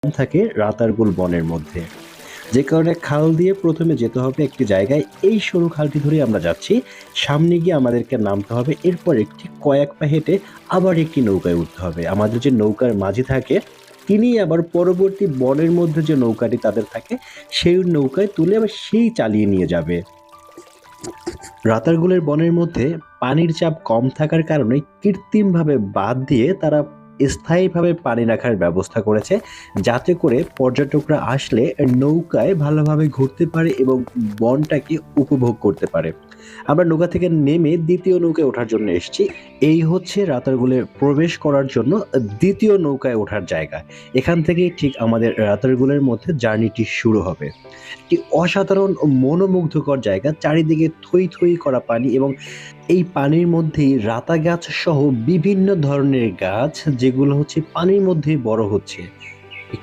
থাকে রাতারগুল বনের মধ্যে। যে কারণে খাল দিয়ে প্রথমে যেতে হবে একটি জায়গায়। এই সরু খালটি ধরে আমরা যাচ্ছি। সামনে গিয়ে আমাদেরকে নামতে হবে। এরপর একটি কয়েক পা হেঁটে আবার একটি নৌকায় উঠতে হবে। আমাদের যে নৌকার মাঝি থাকে, তিনি আবার পরবর্তী বনের মধ্যে যে নৌকাটি তাদের থাকে, সেই নৌকায় তুলে আবার সেই চালিয়ে নিয়ে যাবে। রাতারগুলের বনের মধ্যে পানির চাপ কম থাকার কারণে কৃত্রিমভাবে বাঁধ দিয়ে তারা স্থায়ীভাবে পানি রাখার ব্যবস্থা করেছে, যাতে করে পর্যটকরা আসলে নৌকায় ভালোভাবে ঘুরতে পারে এবং বনটাকে উপভোগ করতে পারে। আমরা নৌকা থেকে নেমে দ্বিতীয় নৌকায় ওঠার জন্য এসেছি। এই হচ্ছে রাতারগুলে প্রবেশ করার জন্য দ্বিতীয় নৌকায় ওঠার জায়গা। এখান থেকেই ঠিক আমাদের রাতারগুলের মধ্যে জার্নিটি শুরু হবে। একটি অসাধারণ ও মনোমুগ্ধকর জায়গা। চারিদিকে থই, থই করা পানি এবং এই পানির মধ্যেই রাতা গাছ সহ বিভিন্ন ধরনের গাছ, যেগুলো হচ্ছে পানির মধ্যেই বড় হচ্ছে। একটি